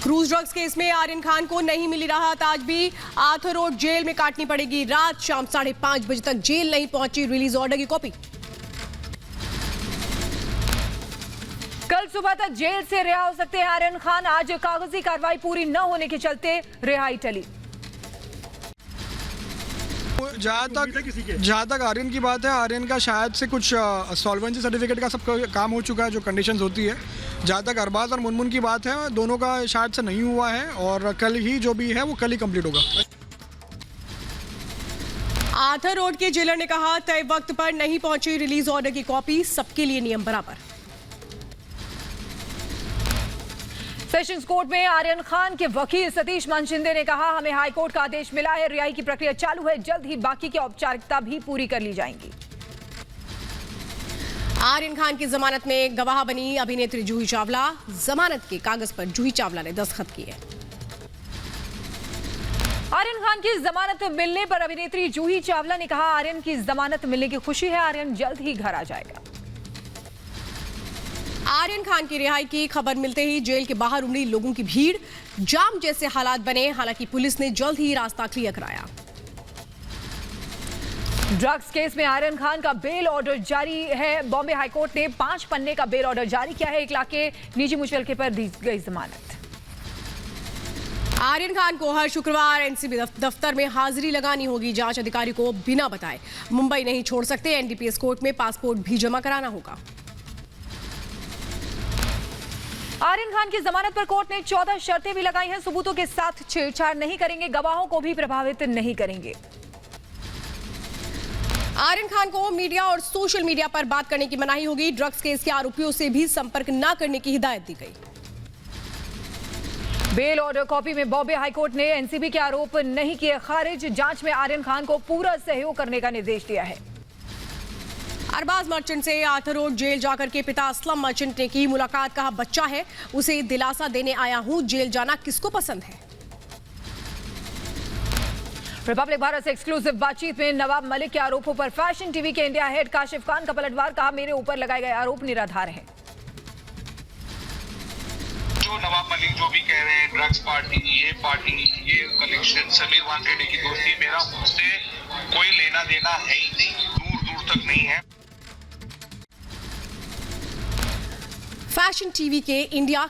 Cruise drugs case में आर्यन खान को नहीं मिली राहत। आज भी आर्थर रोड जेल में काटनी पड़ेगी रात। शाम 5:30 बजे तक जेल नहीं पहुंची रिलीज ऑर्डर की कॉपी। कल सुबह तक जेल से रिहा हो सकते हैं आर्यन खान। आज कागजी कार्रवाई पूरी न होने के चलते रिहाई टली। जहाँ तक आर्यन की बात है, आर्यन का शायद से कुछ सॉल्वेंसी सर्टिफिकेट का सब काम हो चुका है, जो कंडीशंस होती है। जहाँ तक अरबाज और मुनमुन की बात है, दोनों का शायद से नहीं हुआ है और कल ही जो भी है वो कल ही कंप्लीट होगा। आर्थर रोड के जेलर ने कहा, तय वक्त पर नहीं पहुंची रिलीज ऑर्डर की कॉपी, सबके लिए नियम बराबर। सेशंस कोर्ट में आर्यन खान के वकील सतीश मनशिंदे ने कहा, हमें हाईकोर्ट का आदेश मिला है, रिहाई की प्रक्रिया चालू है, जल्द ही बाकी की औपचारिकता भी पूरी कर ली जाएंगी। आर्यन खान की जमानत में गवाह बनी अभिनेत्री जूही चावला। जमानत के कागज पर जूही चावला ने दस्तखत किए। आर्यन खान की जमानत मिलने पर अभिनेत्री जूही चावला ने कहा, आर्यन की जमानत मिलने की खुशी है, आर्यन जल्द ही घर आ जाएगा। आर्यन खान की रिहाई की खबर मिलते ही जेल के बाहर उमड़ी लोगों की भीड़। जाम जैसे हालात बने, हालांकि पुलिस ने जल्द ही रास्ता क्लियर कराया। ड्रग्स केस में आर्यन खान का बेल ऑर्डर जारी है। बॉम्बे हाईकोर्ट ने 5 पन्ने का बेल ऑर्डर जारी किया है। 1 लाख के निजी मुचलके पर दी गई जमानत। आर्यन खान को हर शुक्रवार एनसीबी दफ्तर में हाजिरी लगानी होगी। जांच अधिकारी को बिना बताए मुंबई नहीं छोड़ सकते। एनडीपीएस कोर्ट में पासपोर्ट भी जमा कराना होगा। आर्यन खान की जमानत पर कोर्ट ने 14 शर्तें भी लगाई हैं। सबूतों के साथ छेड़छाड़ नहीं करेंगे, गवाहों को भी प्रभावित नहीं करेंगे। आर्यन खान को मीडिया और सोशल मीडिया पर बात करने की मनाही होगी। ड्रग्स केस के आरोपियों से भी संपर्क न करने की हिदायत दी गई। बेल ऑर्डर कॉपी में बॉम्बे हाईकोर्ट ने एनसीबी के आरोप नहीं किए खारिज। जांच में आर्यन खान को पूरा सहयोग करने का निर्देश दिया है। अरबाज मर्चेंट से आर्थर रोड जेल जाकर के पिता असलम मर्चेंट ने की मुलाकात। कहा, बच्चा है, उसे दिलासा देने आया हूं। जेल जाना किसको पसंद है। रिपब्लिक भारत से एक्सक्लूसिव बातचीत में नवाब मलिक के आरोपों पर फैशन टीवी के इंडिया हेड काशिफ खान का पलटवार। कहा, मेरे ऊपर लगाए गए आरोप निराधार हैं। जो नवाब मलिक जो भी कह रहे हैं, ड्रग्स पार्टी, ये कलेक्शन, समीर वानखेड़े की दोस्ती, मेरा मुझसे कोई लेना देना है ही नहीं, दूर दूर तक नहीं है। फैशन टीवी के इंडिया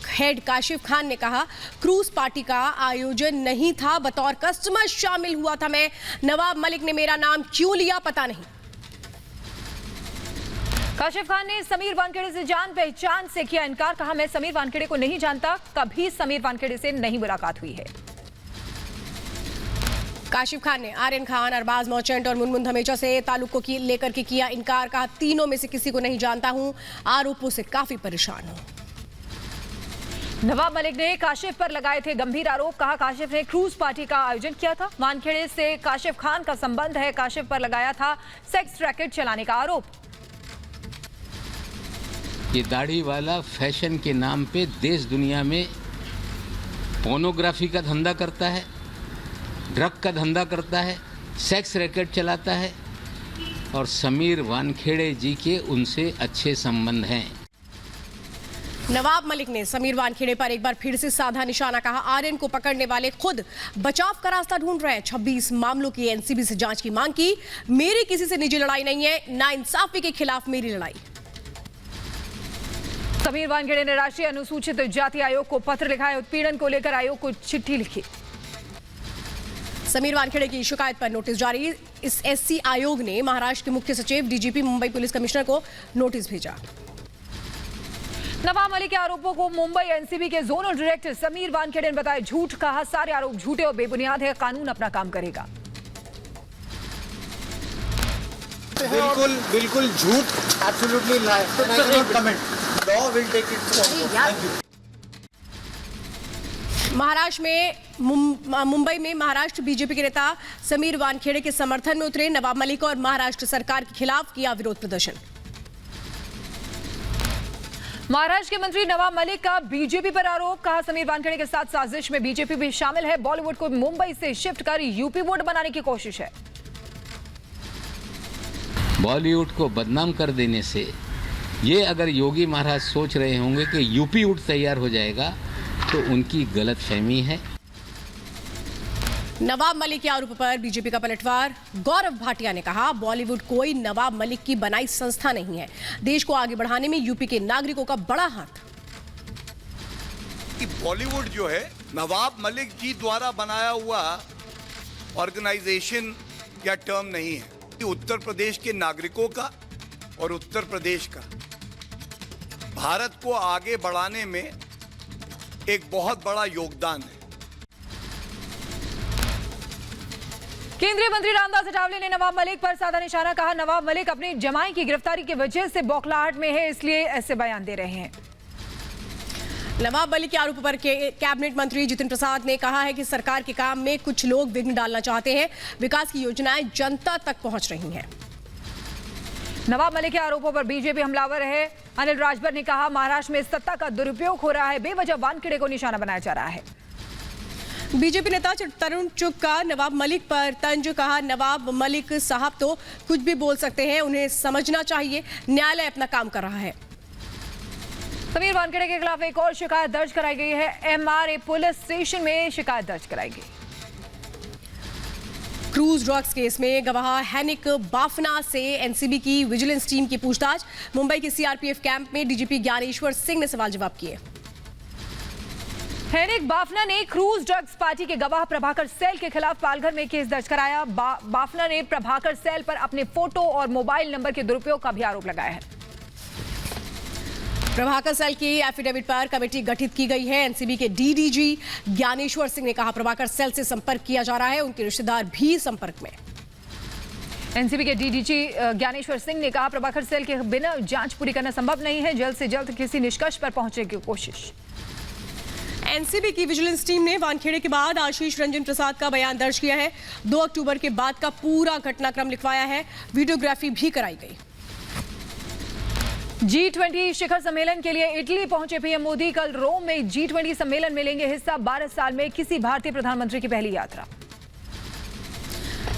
हेड काशिफ खान ने कहा, क्रूज पार्टी का आयोजन नहीं था, बतौर कस्टमर शामिल हुआ था मैं। नवाब मलिक ने मेरा नाम क्यों लिया पता नहीं। काशिफ खान ने समीर वानखेड़े से जान पहचान से किया इनकार। कहा, मैं समीर वानखेड़े को नहीं जानता, कभी समीर वानखेड़े से नहीं मुलाकात हुई है। काशिफ खान ने आर्यन खान, अरबाज मर्चेंट और मुनमुन धमेचा से ताल्लुक को लेकर के किया इनकार। कहा, तीनों में से किसी को नहीं जानता हूं, आरोपों से काफी परेशान हूं। नवाब मलिक ने काशिफ पर लगाए थे गंभीर आरोप। कहा, काशिफ ने क्रूज पार्टी का आयोजन किया था। वानखेड़े से काशिफ खान का संबंध है। काशिफ पर लगाया था सेक्स रैकेट चलाने का आरोप। ये दाढ़ी वाला फैशन के नाम पे देश दुनिया में पोर्नोग्राफी का धंधा करता है, ड्रग का धंधा करता है, सेक्स रैकेट चलाता है और समीर वानखेड़े जी के उनसे अच्छे संबंध हैं। नवाब मलिक ने समीर वानखेड़े पर एक बार फिर से साधा निशाना। कहा, आर्यन को पकड़ने वाले खुद बचाव का रास्ता ढूंढ रहे हैं। 26 मामलों की एनसीबी से जांच की मांग की। मेरी किसी से निजी लड़ाई नहीं है, नाइंसाफी के खिलाफ मेरी लड़ाई। समीर वानखेड़े ने राष्ट्रीय अनुसूचित जाति आयोग को पत्र लिखा है। उत्पीड़न को लेकर आयोग को चिट्ठी लिखी। समीर वानखेड़े की शिकायत पर नोटिस जारी। इस एससी आयोग ने महाराष्ट्र के मुख्य सचिव, डीजीपी, मुंबई पुलिस कमिश्नर को नोटिस भेजा। नवाब मलिक के आरोपों को मुंबई एनसीबी के जोनल डायरेक्टर समीर वानखेड़े ने बताया झूठ। कहा, सारे आरोप झूठे और बेबुनियाद है, कानून अपना काम करेगा। बिल्कुल झूठ, absolutely lie, I can not comment, law will take its course. Thank you. Maharashtra में मुंबई में महाराष्ट्र बीजेपी के नेता समीर वानखेड़े के समर्थन में उतरे। नवाब मलिक और महाराष्ट्र सरकार के खिलाफ किया विरोध प्रदर्शन। महाराष्ट्र के मंत्री नवाब मलिक का बीजेपी पर आरोप। कहा, समीर वानखेड़े के साथ साजिश में बीजेपी भी शामिल है। बॉलीवुड को मुंबई से शिफ्ट कर यूपी बोर्ड बनाने की कोशिश है। बॉलीवुड को बदनाम कर देने से ये अगर योगी महाराज सोच रहे होंगे कि यूपी वुड तैयार हो जाएगा, तो उनकी गलतफहमी है। नवाब मलिक के आरोप पर बीजेपी का पलटवार। गौरव भाटिया ने कहा, बॉलीवुड कोई नवाब मलिक की बनाई संस्था नहीं है। देश को आगे बढ़ाने में यूपी के नागरिकों का बड़ा हाथ। कि बॉलीवुड जो है नवाब मलिक जी द्वारा बनाया हुआ ऑर्गेनाइजेशन या टर्म नहीं है। कि उत्तर प्रदेश के नागरिकों का और उत्तर प्रदेश का भारत को आगे बढ़ाने में एक बहुत बड़ा योगदान है। केंद्रीय मंत्री रामदास अठावले ने नवाब मलिक पर साधा निशाना। कहा, नवाब मलिक अपनी जमाई की गिरफ्तारी की वजह से बौखलाहट में है, इसलिए ऐसे बयान दे रहे हैं। नवाब मलिक के आरोप पर कैबिनेट मंत्री जितिन प्रसाद ने कहा है कि सरकार के काम में कुछ लोग विघ्न डालना चाहते हैं। विकास की योजनाएं जनता तक पहुंच रही हैं। नवाब मलिक के आरोपों पर बीजेपी हमलावर है। अनिल राजभर ने कहा, महाराष्ट्र में सत्ता का दुरुपयोग हो रहा है, बेवजह वानखेड़े को निशाना बनाया जा रहा है। बीजेपी नेता तरुण चुग का नवाब मलिक पर तंज। कहा, नवाब मलिक साहब तो कुछ भी बोल सकते हैं, उन्हें समझना चाहिए, न्यायालय अपना काम कर रहा है। समीर वानखेड़े के खिलाफ एक और शिकायत दर्ज कराई गई है। एमआरए पुलिस स्टेशन में शिकायत दर्ज कराई गई। क्रूज ड्रग्स केस में गवाह हैनिक बाफना से एनसीबी की विजिलेंस टीम की पूछताछ। मुंबई के सीआरपीएफ कैंप में डीजीपी ज्ञानेश्वर सिंह ने सवाल जवाब किए। हैनिक बाफना ने क्रूज ड्रग्स पार्टी के गवाह प्रभाकर सेल के खिलाफ पालघर में केस दर्ज कराया। बाफना ने प्रभाकर सेल पर अपने फोटो और मोबाइल नंबर के दुरुपयोग का भी आरोप लगाया है। प्रभाकर सेल की एफिडेविट पर कमेटी गठित की गई है। एनसीबी के डीडीजी ज्ञानेश्वर सिंह ने कहा, प्रभाकर सेल से संपर्क किया जा रहा है, उनके रिश्तेदार भी संपर्क में। एनसीबी के डीडीजी ज्ञानेश्वर सिंह ने कहा, प्रभाकर सेल के बिना जांच पूरी करना संभव नहीं है, जल्द से जल्द किसी निष्कर्ष पर पहुंचने की कोशिश। एनसीबी की विजिलेंस टीम ने वानखेड़े के बाद आशीष रंजन प्रसाद का बयान दर्ज किया है। 2 अक्टूबर के बाद का पूरा घटनाक्रम लिखवाया है, वीडियोग्राफी भी कराई गई। G20 शिखर सम्मेलन के लिए इटली पहुंचे पीएम मोदी। कल रोम में G20 सम्मेलन में लेंगे हिस्सा। 12 साल में किसी भारतीय प्रधानमंत्री की पहली यात्रा।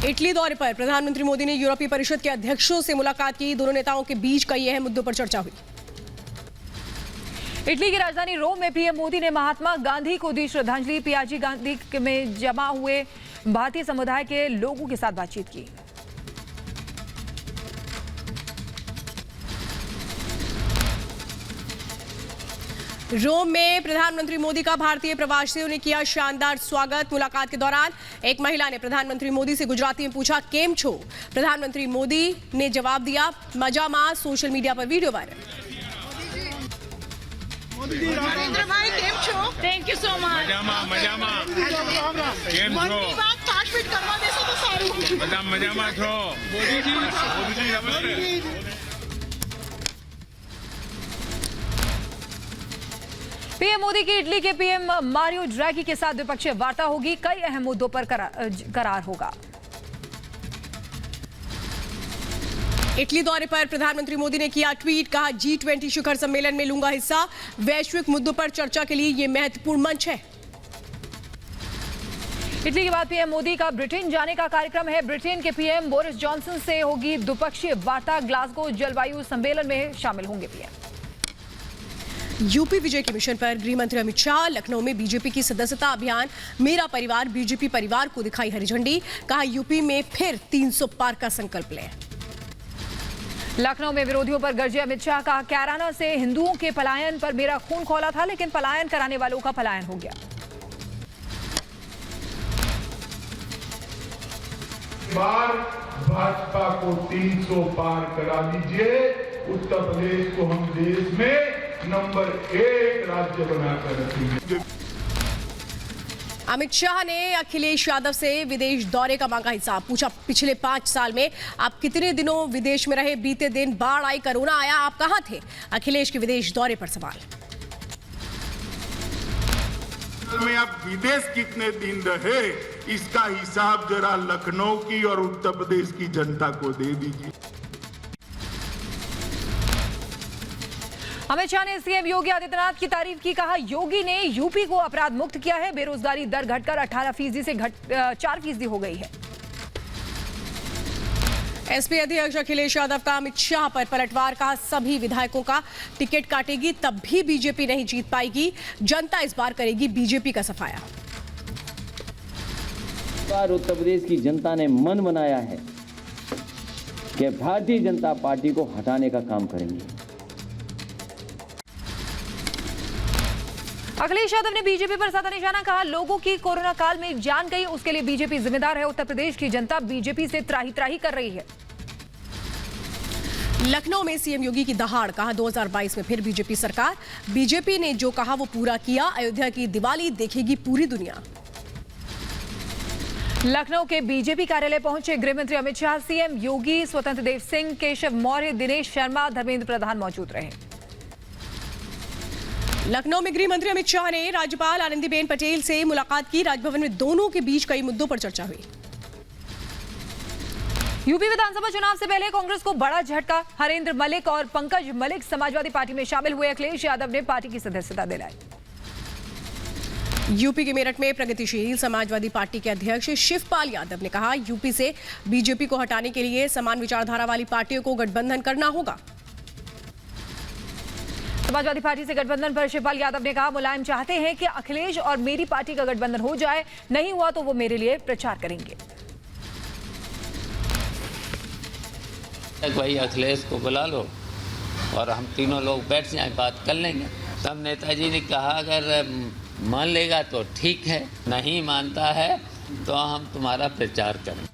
इटली दौरे पर प्रधानमंत्री मोदी ने यूरोपीय परिषद के अध्यक्षों से मुलाकात की। दोनों नेताओं के बीच कई अहम मुद्दों पर चर्चा हुई। इटली की राजधानी रोम में पीएम मोदी ने महात्मा गांधी को दी श्रद्धांजलि। पियाजी गांधी में जमा हुए भारतीय समुदाय के लोगों के साथ बातचीत की। रोम में प्रधानमंत्री मोदी का भारतीय प्रवासियों ने किया शानदार स्वागत। मुलाकात के दौरान एक महिला ने प्रधानमंत्री मोदी से गुजराती में पूछा, केम छो? प्रधानमंत्री मोदी ने जवाब दिया, मजामा। सोशल मीडिया पर वीडियो वायरल। नरेंद्र भाई केम छो? Thank you so much. મજામાં કેમ છો? મનની વાત 5 મિનિટ કરવા દેશો તો સારું. મજામાં છો મોદીજી નમસ્તે। पीएम मोदी की इटली के पीएम मारियो ड्रैगी के साथ द्विपक्षीय वार्ता होगी। कई अहम मुद्दों पर करार होगा। इटली दौरे पर प्रधानमंत्री मोदी ने किया ट्वीट। कहा, G20 शिखर सम्मेलन में लूंगा हिस्सा। वैश्विक मुद्दों पर चर्चा के लिए ये महत्वपूर्ण मंच है। इटली के बाद पीएम मोदी का ब्रिटेन जाने का कार्यक्रम है। ब्रिटेन के पीएम बोरिस जॉनसन से होगी द्विपक्षीय वार्ता। ग्लासगो जलवायु सम्मेलन में शामिल होंगे पीएम। यूपी विजय के मिशन पर गृह मंत्री अमित शाह। लखनऊ में बीजेपी की सदस्यता अभियान मेरा परिवार बीजेपी परिवार को दिखाई हरी झंडी। कहा, यूपी में फिर 300 पार का संकल्प लें। लखनऊ में विरोधियों पर गरजे अमित शाह। कहा, कैराना से हिंदुओं के पलायन पर मेरा खून खौला था, लेकिन पलायन कराने वालों का पलायन हो गया। बार भाजपा को 300 पार करा दीजिए। उत्तर प्रदेश को हम देश में नंबर 1 राज्य बनाकर रखेंगे। अमित शाह ने अखिलेश यादव से विदेश दौरे का मांगा हिसाब। पूछा, पिछले 5 साल में आप कितने दिनों विदेश में रहे? बीते दिन बाढ़ आई, कोरोना आया, आप कहां थे? अखिलेश के विदेश दौरे पर सवाल। में आप विदेश कितने दिन रहे, इसका हिसाब जरा लखनऊ की और उत्तर प्रदेश की जनता को दे दीजिए। अमित शाह ने सीएम योगी आदित्यनाथ की तारीफ की। कहा, योगी ने यूपी को अपराध मुक्त किया है। बेरोजगारी दर घटकर 18% से 4% हो गई है। एसपी अध्यक्ष अखिलेश यादव का अमित शाह पर पलटवार, कहा सभी विधायकों का टिकट काटेगी तब भी बीजेपी नहीं जीत पाएगी, जनता इस बार करेगी बीजेपी का सफाया। उत्तर प्रदेश की जनता ने मन बनाया है कि भारतीय जनता पार्टी को हटाने का काम करेंगे। अखिलेश यादव ने बीजेपी पर साधा निशाना, कहा लोगों की कोरोना काल में जान गई, उसके लिए बीजेपी जिम्मेदार है। उत्तर प्रदेश की जनता बीजेपी से त्राही त्राही कर रही है। लखनऊ में सीएम योगी की दहाड़, कहा 2022 में फिर बीजेपी सरकार, बीजेपी ने जो कहा वो पूरा किया, अयोध्या की दिवाली देखेगी पूरी दुनिया। लखनऊ के बीजेपी कार्यालय पहुंचे गृहमंत्री अमित शाह, सीएम योगी, स्वतंत्र देव सिंह, केशव मौर्य, दिनेश शर्मा, धर्मेंद्र प्रधान मौजूद रहे। लखनऊ में गृह मंत्री अमित शाह ने राज्यपाल आनंदीबेन पटेल से मुलाकात की, राजभवन में दोनों के बीच कई मुद्दों पर चर्चा हुई। यूपी विधानसभा चुनाव से पहले कांग्रेस को बड़ा झटका, हरेंद्र मलिक और पंकज मलिक समाजवादी पार्टी में शामिल हुए, अखिलेश यादव ने पार्टी की सदस्यता दिलाई। यूपी के मेरठ में प्रगतिशील समाजवादी पार्टी के अध्यक्ष शिवपाल यादव ने कहा यूपी से बीजेपी को हटाने के लिए समान विचारधारा वाली पार्टियों को गठबंधन करना होगा। समाजवादी पार्टी से गठबंधन पर शिवपाल यादव ने कहा मुलायम चाहते हैं कि अखिलेश और मेरी पार्टी का गठबंधन हो जाए, नहीं हुआ तो वो मेरे लिए प्रचार करेंगे। भाई अखिलेश को बुला लो और हम तीनों लोग बैठ जाएं, बात कर लेंगे। सब नेताजी ने कहा अगर मान लेगा तो ठीक है, नहीं मानता है तो हम तुम्हारा प्रचार करें।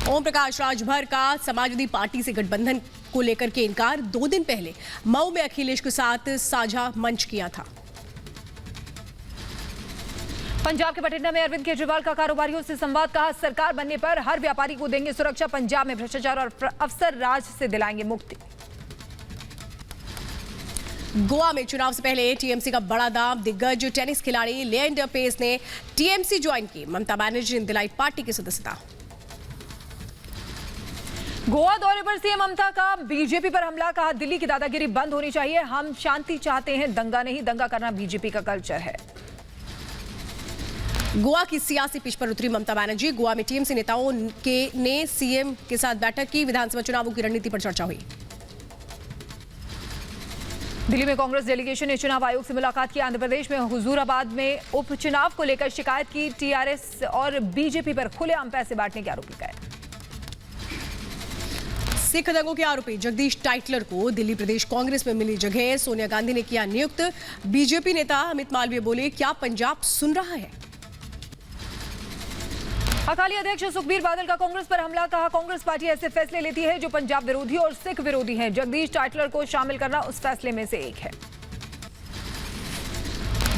ओम प्रकाश राजभर का समाजवादी पार्टी से गठबंधन को लेकर के इनकार, 2 दिन पहले मऊ में अखिलेश के साथ साझा मंच किया था। पंजाब के बठिंडा में अरविंद केजरीवाल का कारोबारियों से संवाद, कहा सरकार बनने पर हर व्यापारी को देंगे सुरक्षा, पंजाब में भ्रष्टाचार और अफसर राज से दिलाएंगे मुक्ति। गोवा में चुनाव से पहले टीएमसी का बड़ा दाम, दिग्गज टेनिस खिलाड़ी लिएंडर पेस ने टीएमसी ज्वाइन की, ममता बनर्जी ने दिलाई पार्टी की सदस्यता। गोवा दौरे पर सीएम ममता का बीजेपी पर हमला, कहा दिल्ली की दादागिरी बंद होनी चाहिए, हम शांति चाहते हैं, दंगा नहीं, दंगा करना बीजेपी का कल्चर है। गोवा की सियासी पिच पर उतरी ममता बनर्जी, गोवा में टीएमसी नेताओं ने सीएम के साथ बैठक की, विधानसभा चुनावों की रणनीति पर चर्चा हुई। दिल्ली में कांग्रेस डेलीगेशन ने चुनाव आयोग से मुलाकात की, आंध्र प्रदेश में हुजूराबाद में उपचुनाव को लेकर शिकायत की, टीआरएस और बीजेपी पर खुलेआम पैसे बांटने के आरोप लगाए। सिख दंगों के आरोपी जगदीश टाइटलर को दिल्ली प्रदेश कांग्रेस में मिली जगह, सोनिया गांधी ने किया नियुक्त, बीजेपी नेता अमित मालवीय बोले क्या पंजाब सुन रहा है। अकाली अध्यक्ष सुखबीर बादल का कांग्रेस पर हमला, कहा कांग्रेस पार्टी ऐसे फैसले लेती है जो पंजाब विरोधी और सिख विरोधी हैं, जगदीश टाइटलर को शामिल करना उस फैसले में से एक है।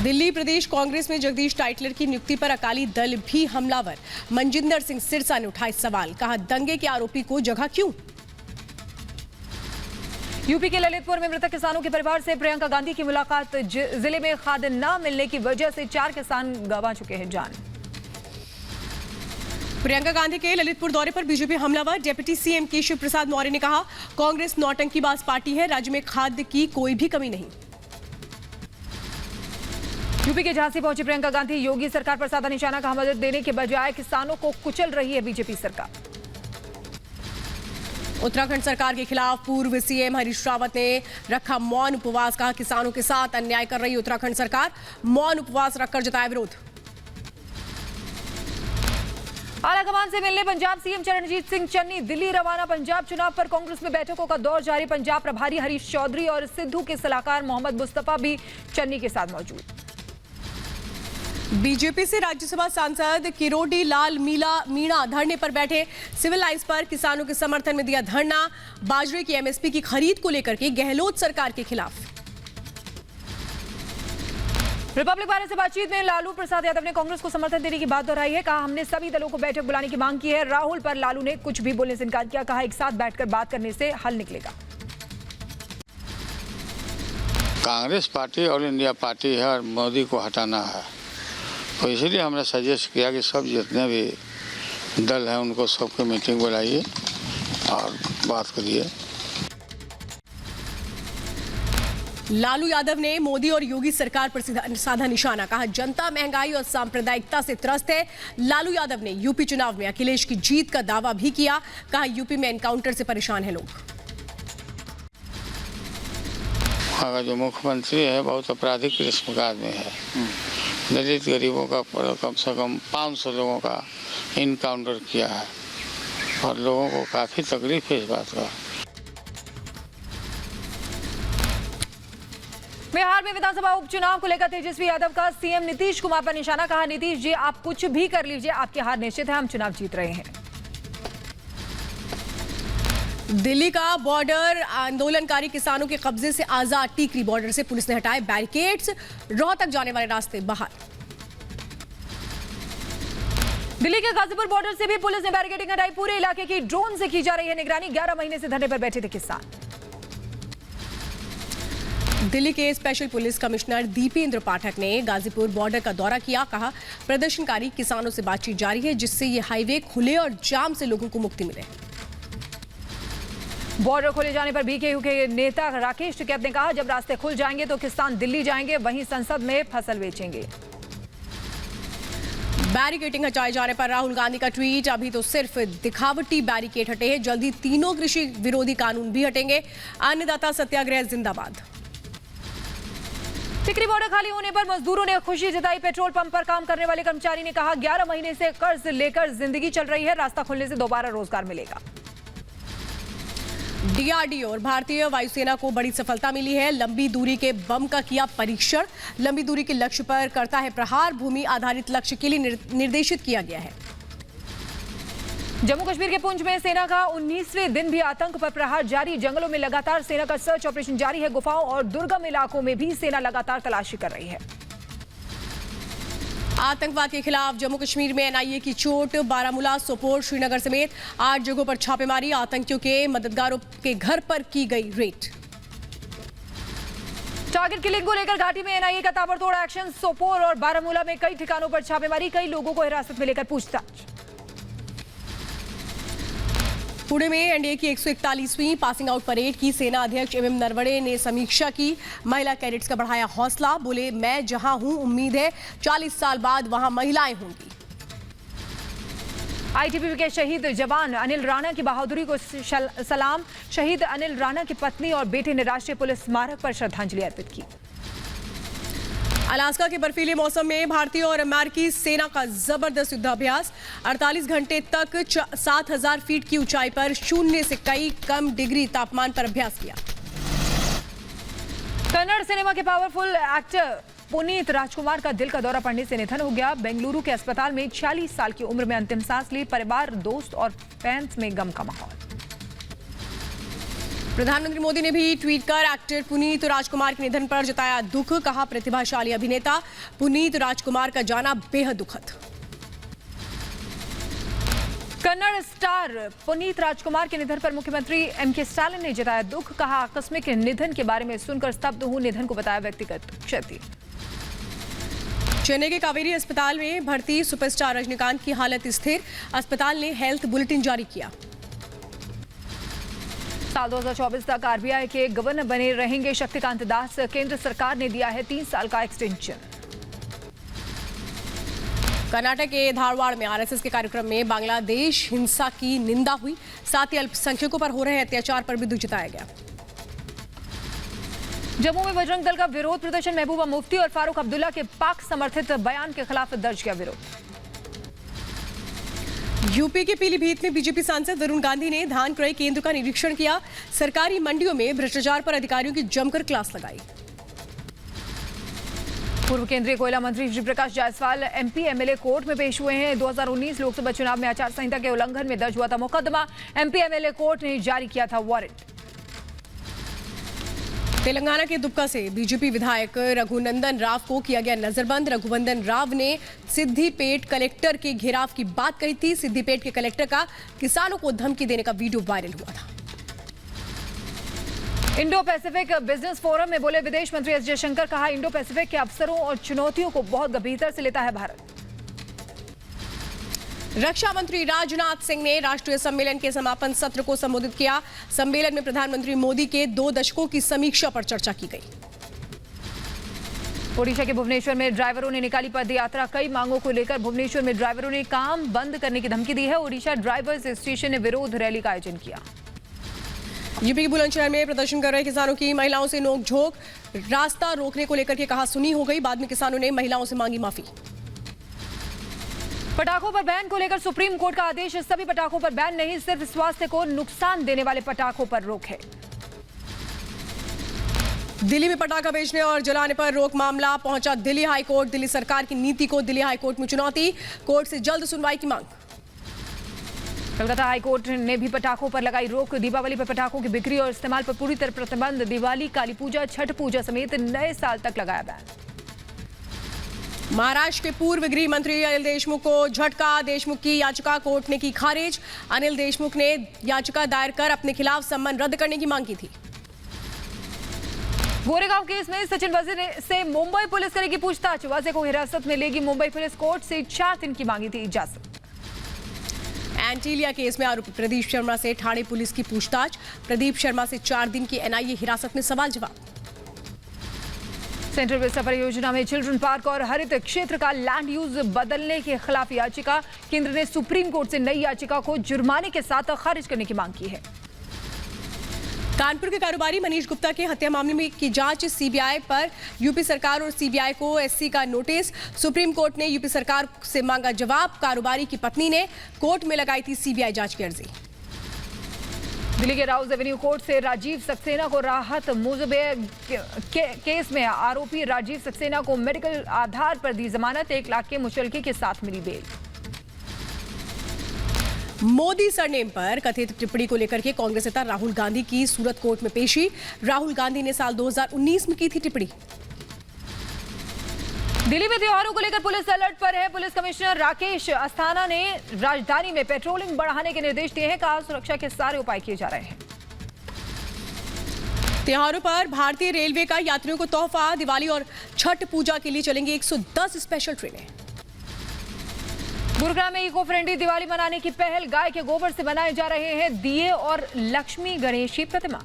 दिल्ली प्रदेश कांग्रेस में जगदीश टाइटलर की नियुक्ति पर अकाली दल भी हमलावर, मनजिंदर सिंह सिरसा ने उठाए सवाल, कहा दंगे के आरोपी को जगह क्यों। यूपी के ललितपुर में मृतक किसानों के परिवार से प्रियंका गांधी की मुलाकात, जिले में खाद न मिलने की वजह से 4 किसान गंवा चुके हैं जान। प्रियंका गांधी के ललितपुर दौरे पर बीजेपी हमलावर, डिप्टी सीएम केशव प्रसाद मौर्य ने कहा कांग्रेस नौटंकीबाज पार्टी है, राज्य में खाद्य की कोई भी कमी नहीं। यूपी के झांसी पहुंची प्रियंका गांधी, योगी सरकार पर साधा निशाना, कहा मदद देने के बजाय किसानों को कुचल रही है बीजेपी सरकार। उत्तराखंड सरकार के खिलाफ पूर्व सीएम हरीश रावत ने रखा मौन उपवास, कहा किसानों के साथ अन्याय कर रही उत्तराखंड सरकार, मौन उपवास रखकर जताया विरोध। आलाकमान से मिलने पंजाब सीएम चरणजीत सिंह चन्नी दिल्ली रवाना, पंजाब चुनाव पर कांग्रेस में बैठकों का दौर जारी, पंजाब प्रभारी हरीश चौधरी और सिद्धू के सलाहकार मोहम्मद मुस्तफा भी चन्नी के साथ मौजूद। बीजेपी से राज्यसभा सांसद किरोड़ी लाल मीणा धरने पर बैठे, सिविल लाइंस पर किसानों के समर्थन में दिया धरना, बाजरे की एमएसपी की खरीद को लेकर के गहलोत सरकार के खिलाफ। रिपब्लिक वाले से बातचीत में लालू प्रसाद यादव ने कांग्रेस को समर्थन देने की बात दोहराई है, कहा हमने सभी दलों को बैठक बुलाने की मांग की है, राहुल पर लालू ने कुछ भी बोलने से इनकार किया, कहा एक साथ बैठकर बात करने से हल निकलेगा। Congress party all India party है और मोदी को हटाना है, तो इसीलिए हमने सजेस्ट किया कि सब जितने भी दल हैं उनको सबको मीटिंग बुलाइए और बात करिए। लालू यादव ने मोदी और योगी सरकार पर साधा निशाना, कहा जनता महंगाई और सांप्रदायिकता से त्रस्त है। लालू यादव ने यूपी चुनाव में अखिलेश की जीत का दावा भी किया, कहा यूपी में एनकाउंटर से परेशान है लोग। वहाँ का जो मुख्यमंत्री है बहुत आपराधिक किस्म का आदमी है। दलित गरीबों का कम से कम 500 लोगों का इनकाउंटर किया है और लोगों को काफ़ी तकलीफ है इस बात का। बिहार में विधानसभा उपचुनाव को लेकर तेजस्वी यादव का सीएम नीतीश कुमार पर निशाना, कहा नीतीश जी आप कुछ भी कर लीजिए, आपकी हार निश्चित है, हम चुनाव जीत रहे हैं। दिल्ली का बॉर्डर आंदोलनकारी किसानों के कब्जे से आजाद। टीकरी बॉर्डर से पुलिस ने हटाए बैरिकेड्स, रोहतक जाने वाले रास्ते बहाल। दिल्ली के गाजीपुर बॉर्डर से भी पुलिस ने बैरिकेडिंग हटाई, पूरे इलाके की ड्रोन से की जा रही है निगरानी। 11 महीने से धरने पर बैठे थे किसान। दिल्ली के स्पेशल पुलिस कमिश्नर दीपेंद्र पाठक ने गाजीपुर बॉर्डर का दौरा किया, कहा प्रदर्शनकारी किसानों से बातचीत जारी है जिससे ये हाईवे खुले और जाम से लोगों को मुक्ति मिले। बॉर्डर खोले जाने पर बीकेयू के नेता राकेश टिकैत ने कहा जब रास्ते खुल जाएंगे तो किसान दिल्ली जाएंगे, वहीं संसद में फसल बेचेंगे। बैरिकेडिंग हटाए जाने पर राहुल गांधी का ट्वीट, अभी तो सिर्फ दिखावटी बैरिकेड हटे हैं, जल्दी तीनों कृषि विरोधी कानून भी हटेंगे। अन्नदाता सत्याग्रह जिंदाबाद। टिकरी बॉर्डर खाली होने पर मजदूरों ने खुशी जताई। पेट्रोल पंप पर काम करने वाले कर्मचारी ने कहा 11 महीने से कर्ज लेकर जिंदगी चल रही है, रास्ता खुलने से दोबारा रोजगार मिलेगा। डीआरडीओ और भारतीय वायुसेना को बड़ी सफलता मिली है, लंबी दूरी के बम का किया परीक्षण। लंबी दूरी के लक्ष्य पर करता है प्रहार, भूमि आधारित लक्ष्य के लिए निर्देशित किया गया है। जम्मू कश्मीर के पुंछ में सेना का 19वें दिन भी आतंक पर प्रहार जारी। जंगलों में लगातार सेना का सर्च ऑपरेशन जारी है। गुफाओं और दुर्गम इलाकों में भी सेना लगातार तलाशी कर रही है। आतंकवाद के खिलाफ जम्मू कश्मीर में एनआईए की चोट, बारामूला, सोपोर, श्रीनगर समेत 8 जगहों पर छापेमारी। आतंकियों के मददगारों के घर पर की गई रेड। टारगेट किलिंग को लेकर घाटी में एनआईए का ताबड़तोड़ एक्शन। सोपोर और बारामूला में कई ठिकानों पर छापेमारी, कई लोगों को हिरासत में लेकर पूछताछ। पुणे में एनडीए की 141वीं पासिंग आउट परेड की सेना अध्यक्ष एमएम नरवणे ने समीक्षा की। महिला कैडेट्स का बढ़ाया हौसला, बोले मैं जहां हूं उम्मीद है 40 साल बाद वहां महिलाएं होंगी। आईटीबीपी के शहीद जवान अनिल राणा की बहादुरी को सलाम। शहीद अनिल राणा की पत्नी और बेटे ने राष्ट्रीय पुलिस स्मारक पर श्रद्धांजलि अर्पित की। अलास्का के बर्फीले मौसम में भारतीय और अमेरिकी सेना का जबरदस्त युद्धाभ्यास। 48 घंटे तक 7000 फीट की ऊंचाई पर 0 से कई कम डिग्री तापमान पर अभ्यास किया। कन्नड़ सिनेमा के पावरफुल एक्टर पुनीत राजकुमार का दिल का दौरा पड़ने से निधन हो गया। बेंगलुरु के अस्पताल में 46 साल की उम्र में अंतिम सांस ली। परिवार, दोस्त और फैंस में गम का माहौल। प्रधानमंत्री मोदी ने भी ट्वीट कर एक्टर पुनीत राजकुमार के निधन पर जताया दुख, कहा प्रतिभाशाली अभिनेता पुनीत राजकुमार का जाना बेहद दुखद। कन्नड़ स्टार पुनीत राजकुमार के निधन पर मुख्यमंत्री एमके स्टालिन ने जताया दुख, कहा आकस्मिक निधन के बारे में सुनकर स्तब्ध हूं, निधन को बताया व्यक्तिगत क्षति। चेन्नई के कावेरी अस्पताल में भर्ती सुपरस्टार रजनीकांत की हालत स्थिर, अस्पताल ने हेल्थ बुलेटिन जारी किया। साल 2024 तक आरबीआई के गवर्नर बने रहेंगे शक्तिकांत दास। केंद्र सरकार ने दिया है 3 साल का एक्सटेंशन। कर्नाटक के धारवाड़ में आरएसएस के कार्यक्रम में बांग्लादेश हिंसा की निंदा हुई, साथ ही अल्पसंख्यकों पर हो रहे अत्याचार पर भी दुख जताया गया। जम्मू में बजरंग दल का विरोध प्रदर्शन। महबूबा मुफ्ती और फारूक अब्दुल्ला के पाक समर्थित बयान के खिलाफ दर्ज किया विरोध। यूपी के पीलीभीत में बीजेपी सांसद वरुण गांधी ने धान क्रय केंद्र का निरीक्षण किया। सरकारी मंडियों में भ्रष्टाचार पर अधिकारियों की जमकर क्लास लगाई। पूर्व केंद्रीय कोयला मंत्री Shri Prakash Jaiswal MP MLA court में पेश हुए हैं। 2019 लोकसभा चुनाव में आचार संहिता के उल्लंघन में दर्ज हुआ था मुकदमा। एमपी एमएलए कोर्ट ने जारी किया था वारंट। तेलंगाना के दुबका से बीजेपी विधायक रघुनंदन राव को किया गया नजरबंद। रघुनंदन राव ने सिद्दीपेट कलेक्टर के घेराव की बात कही थी। सिद्दीपेट के कलेक्टर का किसानों को धमकी देने का वीडियो वायरल हुआ था। इंडो पैसिफिक बिजनेस फोरम में बोले विदेश मंत्री एस जयशंकर, कहा इंडो पैसिफिक के अवसरों और चुनौतियों को बहुत गंभीरता से लेता है भारत। रक्षा मंत्री राजनाथ सिंह ने राष्ट्रीय सम्मेलन के समापन सत्र को संबोधित किया। सम्मेलन में प्रधानमंत्री मोदी के 2 दशकों की समीक्षा पर चर्चा की गई। ओडिशा के भुवनेश्वर में ड्राइवरों ने निकाली पदयात्रा। कई मांगों को लेकर भुवनेश्वर में ड्राइवरों ने काम बंद करने की धमकी दी है। ओडिशा ड्राइवर्स एसोसिएशन ने विरोध रैली का आयोजन किया। यूपी के बुलंदशहर में प्रदर्शन कर रहे किसानों की महिलाओं से नोकझोंक। रास्ता रोकने को लेकर के कहा सुनी हो गई, बाद में किसानों ने महिलाओं से मांगी माफी। पटाखों पर बैन को लेकर सुप्रीम कोर्ट का आदेश। सभी पटाखों पर बैन नहीं, सिर्फ स्वास्थ्य को नुकसान देने वाले पटाखों पर रोक है। दिल्ली में पटाखा बेचने और जलाने पर रोक मामला पहुंचा दिल्ली हाईकोर्ट। दिल्ली सरकार की नीति को दिल्ली हाईकोर्ट में चुनौती, कोर्ट से जल्द सुनवाई की मांग। कलकत्ता हाईकोर्ट ने भी पटाखों पर लगाई रोक। दीपावली पर पटाखों की बिक्री और इस्तेमाल पर पूरी तरह प्रतिबंध। दिवाली, काली पूजा, छठ पूजा समेत नए साल तक लगाया बैन। महाराष्ट्र के पूर्व गृह मंत्री अनिल देशमुख को झटका। देशमुख की याचिका कोर्ट ने की खारिज। अनिल देशमुख ने याचिका दायर कर अपने खिलाफ सम्मन रद्द करने की मांग की थी। गोरेगांव केस में सचिन वजीर से मुंबई पुलिस करेगी पूछताछ। वजीर को हिरासत में लेगी मुंबई पुलिस। कोर्ट से 4 दिन की मांगी थी इजाजत। एंटीलिया केस में आरोपी प्रदीप शर्मा से ठाणे पुलिस की पूछताछ। प्रदीप शर्मा से 4 दिन की एनआईए हिरासत में सवाल जवाब। सेंट्रल विस्टा परियोजना में चिल्ड्रन पार्क और हरित क्षेत्र का लैंड यूज बदलने के खिलाफ याचिका। केंद्र ने सुप्रीम कोर्ट से नई याचिका को जुर्माने के साथ खारिज करने की मांग की है। कानपुर के कारोबारी मनीष गुप्ता के हत्या मामले में की जांच सीबीआई पर यूपी सरकार और सीबीआई को एससी का नोटिस। सुप्रीम कोर्ट ने यूपी सरकार से मांगा जवाब। कारोबारी की पत्नी ने कोर्ट में लगाई थी सीबीआई जांच की अर्जी। दिल्ली के राउज एवेन्यू कोर्ट से राजीव सक्सेना को राहत। मुजबे केस में आरोपी राजीव सक्सेना को मेडिकल आधार पर दी जमानत। 1 लाख के मुचलके के साथ मिली बेल। मोदी सरनेम पर कथित टिप्पणी को लेकर के कांग्रेस नेता राहुल गांधी की सूरत कोर्ट में पेशी। राहुल गांधी ने साल 2019 में की थी टिप्पणी। दिल्ली में त्योहारों को लेकर पुलिस अलर्ट पर है। पुलिस कमिश्नर राकेश अस्थाना ने राजधानी में पेट्रोलिंग बढ़ाने के निर्देश दिए हैं। कहा सुरक्षा के सारे उपाय किए जा रहे हैं। त्योहारों पर भारतीय रेलवे का यात्रियों को तोहफा। दिवाली और छठ पूजा के लिए चलेंगी 110 स्पेशल ट्रेनें। गुरुग्राम में इको फ्रेंडली दिवाली मनाने की पहल। गाय के गोबर से बनाए जा रहे हैं दिए और लक्ष्मी गणेश की प्रतिमा।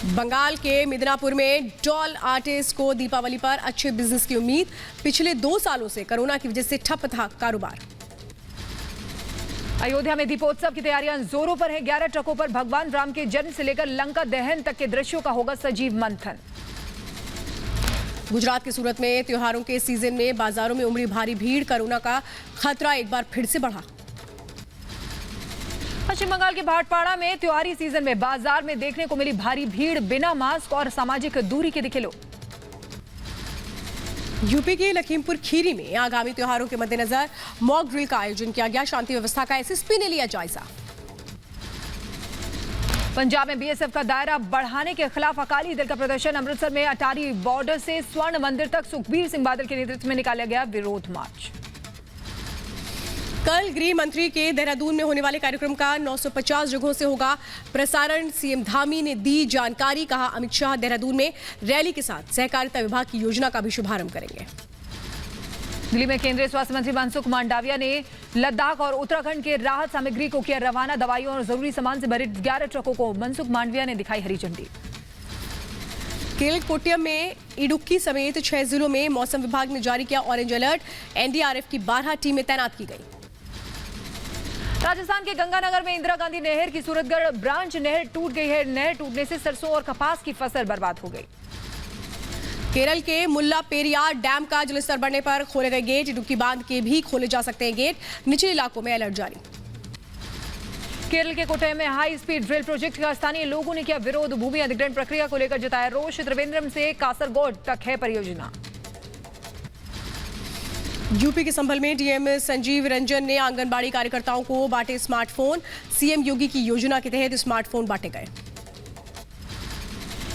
बंगाल के मिदनापुर में डॉल आर्टिस्ट को दीपावली पर अच्छे बिजनेस की उम्मीद। पिछले 2 सालों से कोरोना की वजह से ठप था कारोबार। अयोध्या में दीपोत्सव की तैयारियां जोरों पर है। 11 ट्रकों पर भगवान राम के जन्म से लेकर लंका दहन तक के दृश्यों का होगा सजीव मंथन। गुजरात के सूरत में त्योहारों के सीजन में बाजारों में उमड़ी भारी भीड़। कोरोना का खतरा एक बार फिर से बढ़ा। पश्चिम बंगाल के भाटपाड़ा में त्योहारी सीजन में बाजार में देखने को मिली भारी भीड़। बिना मास्क और सामाजिक दूरी के दिखे लोग। यूपी के लखीमपुर खीरी में आगामी त्योहारों के मद्देनजर मॉक ड्रिल का आयोजन किया गया। शांति व्यवस्था का एसएसपी ने लिया जायजा। पंजाब में बीएसएफ का दायरा बढ़ाने के खिलाफ अकाली दल का प्रदर्शन। अमृतसर में अटारी बॉर्डर से स्वर्ण मंदिर तक सुखबीर सिंह बादल के नेतृत्व में निकाला गया विरोध मार्च। कल गृह मंत्री के देहरादून में होने वाले कार्यक्रम का 950 जगहों से होगा प्रसारण। सीएम धामी ने दी जानकारी। कहा अमित शाह देहरादून में रैली के साथ सहकारिता विभाग की योजना का भी शुभारंभ करेंगे। दिल्ली में केंद्रीय स्वास्थ्य मंत्री मनसुख मांडविया ने लद्दाख और उत्तराखंड के राहत सामग्री को किया रवाना। दवाइयों और जरूरी सामान से भरे 11 ट्रकों को मनसुख मांडविया ने दिखाई हरी झंडी। केलकोट्टयम में इडुक्की समेत 6 जिलों में मौसम विभाग ने जारी किया ऑरेंज अलर्ट। एनडीआरएफ की 12 टीमें तैनात की गई। राजस्थान के गंगानगर में इंदिरा गांधी नहर की सूरतगढ़ ब्रांच नहर टूट गई है। नहर टूटने से सरसों और कपास की फसल बर्बाद हो गई। केरल के मुल्ला पेरियार डैम का जलस्तर बढ़ने पर खोले गए गेट। इडुक्की बांध के भी खोले जा सकते हैं गेट। निचले इलाकों में अलर्ट जारी। केरल के कोट्टयम में हाई स्पीड रेल प्रोजेक्ट का स्थानीय लोगों ने किया विरोध। भूमि अधिग्रहण प्रक्रिया को लेकर जताया रोष। त्रिवेंद्रम से कासरगोड तक है परियोजना। यूपी के संभल में डीएम संजीव रंजन ने आंगनबाड़ी कार्यकर्ताओं को बांटे स्मार्टफोन। सीएम योगी की योजना के तहत स्मार्टफोन बांटे गए।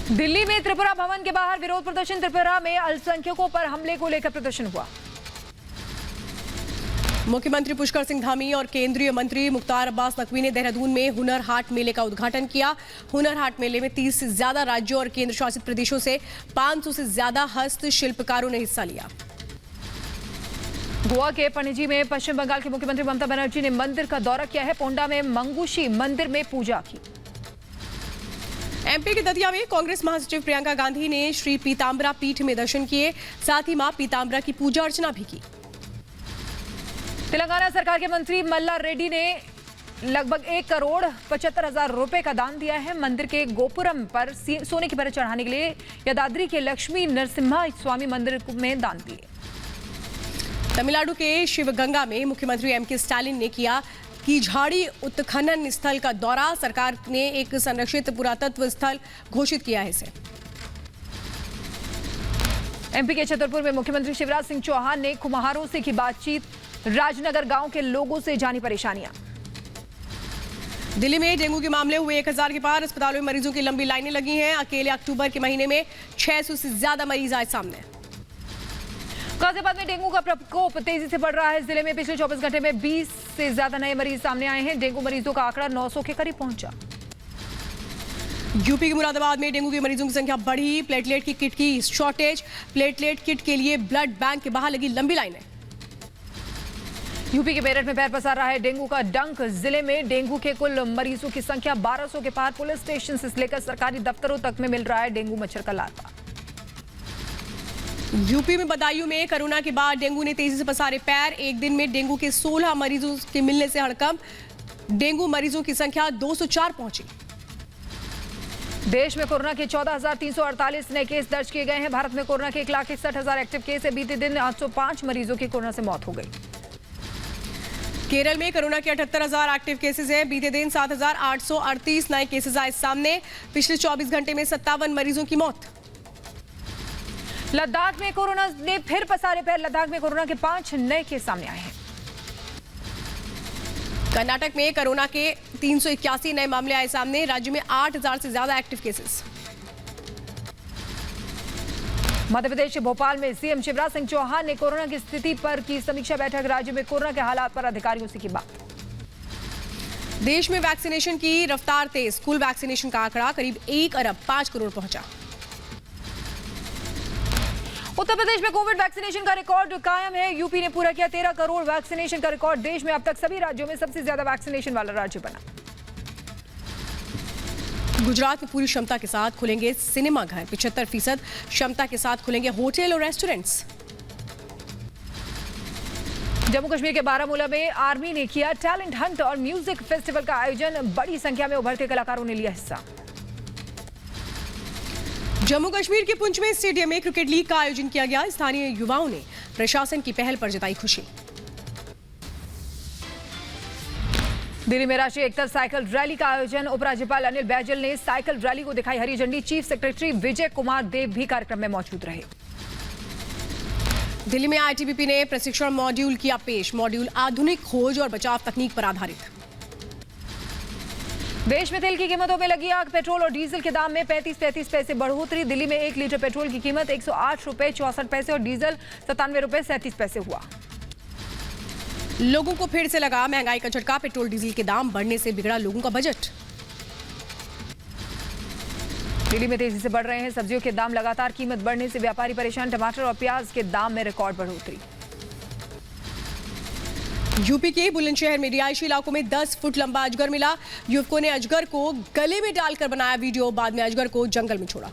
दिल्ली में त्रिपुरा भवन के बाहर विरोध प्रदर्शन। त्रिपुरा में अल्पसंख्यकों पर हमले को लेकर प्रदर्शन हुआ। मुख्यमंत्री पुष्कर सिंह धामी और केंद्रीय मंत्री मुख्तार अब्बास नकवी ने देहरादून में हुनर हाट मेले का उद्घाटन किया। हुनर हाट मेले में 30 से ज्यादा राज्यों और केंद्र शासित प्रदेशों से 500 से ज्यादा हस्तशिल्पकारों ने हिस्सा लिया। गोवा के पणजी में पश्चिम बंगाल के मुख्यमंत्री ममता बनर्जी ने मंदिर का दौरा किया है। पोंडा में मंगुशी मंदिर में पूजा की। एमपी के दतिया में कांग्रेस महासचिव प्रियंका गांधी ने श्री पीताम्बरा पीठ में दर्शन किए, साथ ही मां पीताम्बरा की पूजा अर्चना भी की। तेलंगाना सरकार के मंत्री मल्ला रेड्डी ने लगभग 1,75,00,000 रुपए का दान दिया है। मंदिर के गोपुरम पर सोने की परत चढ़ाने के लिए यदाद्री के लक्ष्मी नरसिम्हा स्वामी मंदिर में दान दिए। तमिलनाडु के शिवगंगा में मुख्यमंत्री एमके स्टालिन ने किया कि झाड़ी उत्खनन स्थल का दौरा। सरकार ने एक संरक्षित पुरातत्व स्थल घोषित किया है इसे। एमपी के छतरपुर में मुख्यमंत्री शिवराज सिंह चौहान ने कुम्हारों से की बातचीत, राजनगर गांव के लोगों से जानी परेशानियां। दिल्ली में डेंगू के मामले हुए 1000 के पार, अस्पतालों में मरीजों की लंबी लाइनें लगी हैं। अकेले अक्टूबर के महीने में 600 से ज्यादा मरीज आए सामने। गाजियाबाद में डेंगू का प्रकोप तेजी से बढ़ रहा है। जिले में पिछले 24 घंटे में 20 से ज्यादा नए मरीज सामने आए हैं। डेंगू मरीजों का आंकड़ा 900 के करीब पहुंचा। यूपी के मुरादाबाद में डेंगू के मरीजों की संख्या बढ़ी। प्लेटलेट की किट की शॉर्टेज, प्लेटलेट किट के लिए ब्लड बैंक के बाहर लगी लंबी लाइनें। यूपी के मेरठ में पैर पसार रहा है डेंगू का डंक। जिले में डेंगू के कुल मरीजों की संख्या 1200 के पार। पुलिस स्टेशन से लेकर सरकारी दफ्तरों तक में मिल रहा है डेंगू मच्छर का लार्वा। यूपी में बदायूं में कोरोना के बाद डेंगू ने तेजी से पसारे पैर। एक दिन में डेंगू के 16 मरीजों के मिलने से हड़कंप। डेंगू मरीजों की संख्या 204 पहुंची। देश में कोरोना के 14,348 नए केस दर्ज किए गए हैं। भारत में कोरोना के 1,61,000 एक्टिव केस है। बीते दिन 805 मरीजों की कोरोना से मौत हो गई। केरल में कोरोना के 78,000 एक्टिव केसेस हैं। बीते दिन 7,838 नए केसेस आए सामने। पिछले 24 घंटे में 57 मरीजों की मौत। लद्दाख में कोरोना ने फिर पसारे पैर। लद्दाख में कोरोना के 5 नए केस सामने आए हैं। कर्नाटक में कोरोना के 381 नए मामले आए सामने। राज्य में 8,000 से ज्यादा एक्टिव केसेस। मध्य प्रदेश के भोपाल में सीएम शिवराज सिंह चौहान ने कोरोना की स्थिति पर की समीक्षा बैठक। राज्य में कोरोना के हालात पर अधिकारियों से की बात। देश में वैक्सीनेशन की रफ्तार तेज। कुल वैक्सीनेशन का आंकड़ा करीब 1 अरब 5 करोड़ पहुंचा। उत्तर प्रदेश में कोविड वैक्सीनेशन का रिकॉर्ड कायम है। यूपी ने पूरा किया 13 करोड़ वैक्सीनेशन का रिकॉर्ड। देश में अब तक सभी राज्यों में सबसे ज्यादा वैक्सीनेशन वाला राज्य बना। गुजरात में पूरी क्षमता के साथ खुलेंगे सिनेमा घर। 75% क्षमता के साथ खुलेंगे होटल और रेस्टोरेंट्स। जम्मू कश्मीर के बारामूला में आर्मी ने किया टैलेंट हंट और म्यूजिक फेस्टिवल का आयोजन। बड़ी संख्या में उभरते कलाकारों ने लिया हिस्सा। जम्मू कश्मीर के पुंछ में स्टेडियम में क्रिकेट लीग का आयोजन किया गया। स्थानीय युवाओं ने प्रशासन की पहल पर जताई खुशी। दिल्ली में राष्ट्रीय एकता साइकिल रैली का आयोजन। उपराज्यपाल अनिल बैजल ने साइकिल रैली को दिखाई हरी झंडी। चीफ सेक्रेटरी विजय कुमार देव भी कार्यक्रम में मौजूद रहे। दिल्ली में आईटीबीपी ने प्रशिक्षण मॉड्यूल किया पेश। मॉड्यूल आधुनिक खोज और बचाव तकनीक पर आधारित। देश में तेल की कीमतों में लगी आग। पेट्रोल और डीजल के दाम में 35 पैसे बढ़ोतरी। दिल्ली में 1 लीटर पेट्रोल की कीमत 108 रुपए 64 पैसे और डीजल 97 रुपए 37 पैसे हुआ। लोगों को फिर से लगा महंगाई का झटका। पेट्रोल डीजल के दाम बढ़ने से बिगड़ा लोगों का बजट। दिल्ली में तेजी से बढ़ रहे हैं सब्जियों के दाम। लगातार कीमत बढ़ने से व्यापारी परेशान। टमाटर और प्याज के दाम में रिकॉर्ड बढ़ोतरी। यूपी के बुलंदशहर में रिहायशी इलाकों में 10 फुट लंबा अजगर मिला। युवकों ने अजगर को गले में डालकर बनाया वीडियो। बाद में अजगर को जंगल में छोड़ा।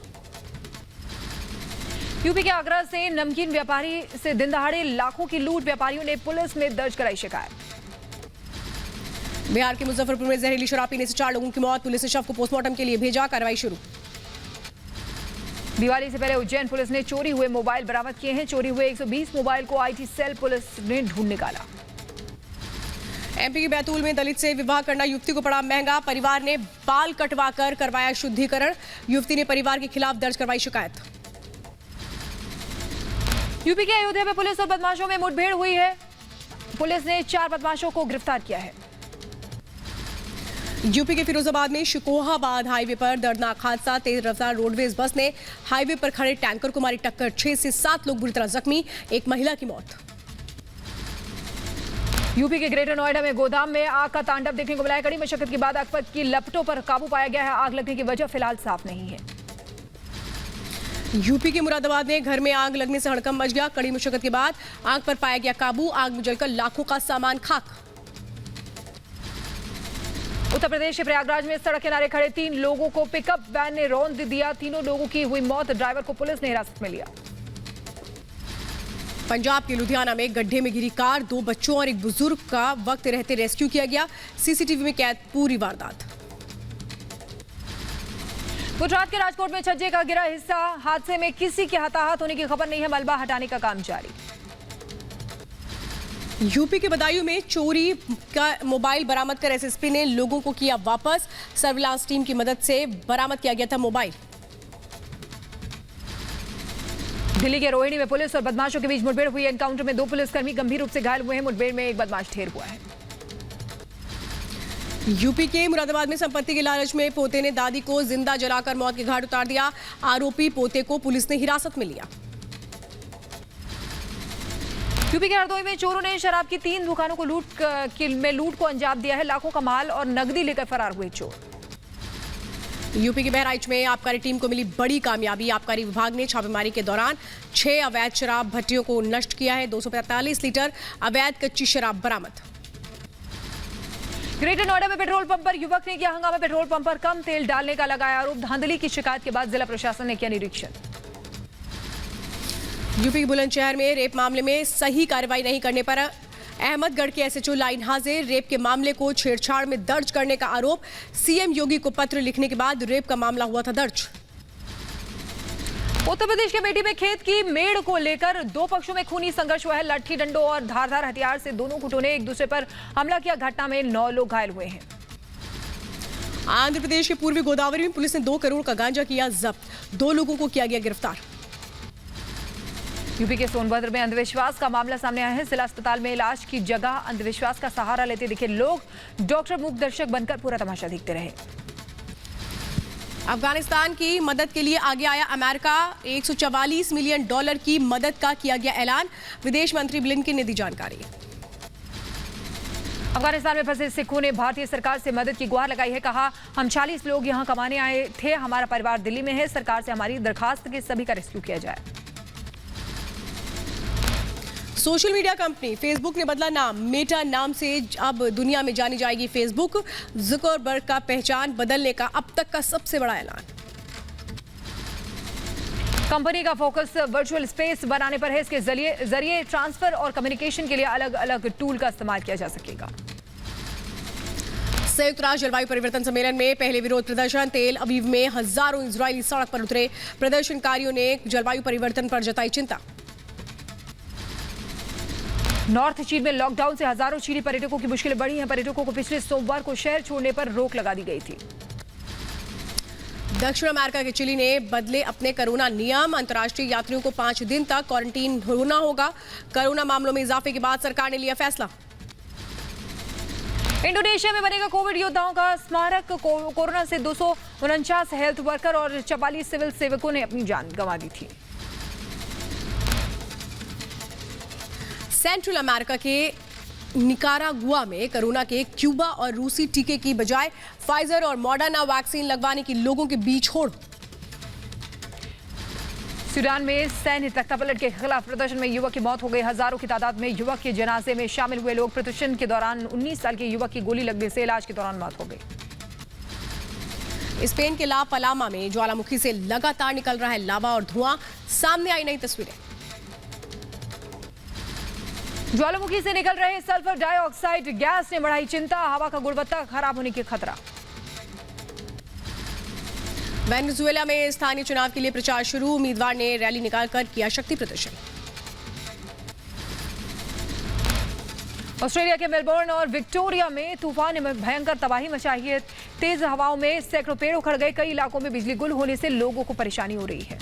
यूपी के आगरा से नमकीन व्यापारी से दिन दहाड़े लाखों की लूट। व्यापारियों ने पुलिस में दर्ज कराई शिकायत। बिहार के मुजफ्फरपुर में जहरीली शराब पीने से 4 लोगों की मौत। पुलिस ने शव को पोस्टमार्टम के लिए भेजा। कार्रवाई शुरू। दिवाली से पहले उज्जैन पुलिस ने चोरी हुए मोबाइल बरामद किए हैं। चोरी हुए 120 मोबाइल को आईटी सेल पुलिस ने ढूंढ निकाला। एमपी के बैतूल में दलित से विवाह करना युवती को पड़ा महंगा। परिवार ने बाल कटवाकर करवाया शुद्धिकरण। युवती ने परिवार के खिलाफ दर्ज करवाई शिकायत। यूपी के अयोध्या में पुलिस और बदमाशों में मुठभेड़ हुई है। पुलिस ने 4 बदमाशों को गिरफ्तार किया है। यूपी के फिरोजाबाद में शिकोहाबाद हाईवे पर दर्दनाक हादसा। तेज रफ्तार रोडवेज बस ने हाईवे पर खड़े टैंकर को मारी टक्कर। 6 से 7 लोग बुरी तरह जख्मी। एक महिला की मौत। यूपी के ग्रेटर नोएडा में गोदाम में आग का तांडव देखने को मिला है। कड़ी मशक्कत के बाद आग की लपटों पर काबू पाया गया है। आग लगने की वजह फिलहाल साफ नहीं है। यूपी के मुरादाबाद में घर में आग लगने से हड़कंप मच गया। कड़ी मुशक्कत के बाद आग पर पाया गया काबू। आग में जलकर लाखों का सामान खाक। उत्तर प्रदेश के प्रयागराज में सड़क किनारे खड़े 3 लोगों को पिकअप वैन ने रौंद दिया। तीनों लोगों की हुई मौत। ड्राइवर को पुलिस ने हिरासत में लिया। पंजाब के लुधियाना में गड्ढे में गिरी कार, 2 बच्चों और एक बुजुर्ग का वक्त रहते रेस्क्यू किया गया। सीसीटीवी में कैद पूरी वारदात। गुजरात के राजकोट में छज्जे का गिरा हिस्सा, हादसे में किसी के हताहत होने की खबर नहीं है। मलबा हटाने का काम जारी। यूपी के बदायूं में चोरी का मोबाइल बरामद कर एसएसपी ने लोगों को किया वापस। सर्विलांस टीम की मदद से बरामद किया गया था मोबाइल। दिल्ली के रोहिणी में पुलिस और बदमाशों के बीच मुठभेड़ हुई। एनकाउंटर में 2 पुलिसकर्मी गंभीर रूप से घायल हुए हैं। मुठभेड़ में एक बदमाश ढेर हुआ है। यूपी के मुरादाबाद में संपत्ति के लालच में पोते ने दादी को जिंदा जलाकर मौत के घाट उतार दिया। आरोपी पोते को पुलिस ने हिरासत में लिया। यूपी के हरदोई में चोरों ने शराब की 3 दुकानों को लूट को अंजाम दिया है। लाखों का माल और नकदी लेकर फरार हुए चोर। यूपी के बहराइच में आबकारी टीम को मिली बड़ी कामयाबी। आबकारी विभाग ने छापेमारी के दौरान 6 अवैध शराब भट्टियों को नष्ट किया है। 245 लीटर अवैध कच्ची शराब बरामद। ग्रेटर नोएडा में पेट्रोल पंप पर युवक ने किया हंगामा। पेट्रोल पंप पर कम तेल डालने का लगाया आरोप। धांधली की शिकायत के बाद जिला प्रशासन ने किया निरीक्षण। यूपी के बुलंदशहर में रेप मामले में सही कार्रवाई नहीं करने पर अहमदगढ़ के एसएचओ लाइन हाजिर। रेप के मामले को छेड़छाड़ में दर्ज करने का आरोप। सीएम योगी को पत्र लिखने के बाद रेप का मामला हुआ था दर्ज। उत्तर प्रदेश के अमेठी में खेत की मेड़ को लेकर 2 पक्षों में खूनी संघर्ष हुआ है। लाठी डंडों और धारदार हथियार से दोनों गुटों ने एक दूसरे पर हमला किया। घटना में 9 लोग घायल हुए हैं। आंध्र प्रदेश के पूर्वी गोदावरी में पुलिस ने 2 करोड़ का गांजा किया जब्त। 2 लोगों को किया गया गिरफ्तार। यूपी के सोनभद्र में अंधविश्वास का मामला सामने आया है। जिला अस्पताल में इलाज की जगह अंधविश्वास का सहारा लेते दिखे लोग। डॉक्टर मूक दर्शक बनकर पूरा तमाशा देखते रहे। अफगानिस्तान की मदद के लिए आगे आया अमेरिका। $144 मिलियन की मदद का किया गया ऐलान। विदेश मंत्री ब्लिंकन ने दी जानकारी। अफगानिस्तान में फंसे सिखों ने भारतीय सरकार से मदद की गुहार लगाई है। कहा, हम 40 लोग यहां कमाने आए थे। हमारा परिवार दिल्ली में है। सरकार से हमारी दरखास्त के सभी का रेस्क्यू किया जाए। सोशल मीडिया कंपनी फेसबुक ने बदला नाम। मेटा नाम से अब दुनिया में जानी जाएगी फेसबुक। जुकरबर्ग का पहचान बदलने का अब तक का सबसे बड़ा ऐलान। कंपनी का फोकस वर्चुअल स्पेस बनाने पर है। इसके जरिए ट्रांसफर और कम्युनिकेशन के लिए अलग अलग टूल का इस्तेमाल किया जा सकेगा। संयुक्त राष्ट्र जलवायु परिवर्तन सम्मेलन में पहले विरोध प्रदर्शन। तेल अवीव में हजारों इजरायली सड़क पर उतरे। प्रदर्शनकारियों ने जलवायु परिवर्तन पर जताई चिंता। नॉर्थ चीन में लॉकडाउन से हजारों चीनी पर्यटकों की मुश्किलें बढ़ी हैं। पर्यटकों को पिछले सोमवार को शहर छोड़ने पर रोक लगा दी गई थी। दक्षिण अमेरिका के चिली ने बदले अपने कोरोना नियम। अंतर्राष्ट्रीय यात्रियों को 5 दिन तक क्वारंटीन होना होगा। कोरोना मामलों में इजाफे के बाद सरकार ने लिया फैसला। इंडोनेशिया में बनेगा कोविड योद्धाओं का स्मारक। कोरोना से 249 हेल्थ वर्कर और 44 सिविल सेवकों ने अपनी जान गंवा दी थी। सेंट्रल अमेरिका के निकारागुआ में कोरोना के क्यूबा और रूसी टीके की बजाय फाइजर और मॉडर्ना वैक्सीन लगवाने की लोगों के बीच होड़। सूडान में सैन्य तख्तापलट के खिलाफ प्रदर्शन में युवक की मौत हो गई। हजारों की तादाद में युवक के जनाजे में शामिल हुए लोग। प्रदर्शन के दौरान 19 साल के युवक की गोली लगने से इलाज के दौरान मौत हो गई। स्पेन के ला पलामा में ज्वालामुखी से लगातार निकल रहा है लावा और धुआं। सामने आई नई तस्वीरें। ज्वालामुखी से निकल रहे सल्फर डाइऑक्साइड गैस ने बढ़ाई चिंता। हवा का गुणवत्ता खराब होने की खतरा। वेनेजुएला में स्थानीय चुनाव के लिए प्रचार शुरू। उम्मीदवार ने रैली निकालकर किया शक्ति प्रदर्शन। ऑस्ट्रेलिया के मेलबोर्न और विक्टोरिया में तूफान ने भयंकर तबाही मचाई है। तेज हवाओं में सैकड़ों पेड़ उखड़ गए। कई इलाकों में बिजली गुल होने से लोगों को परेशानी हो रही है।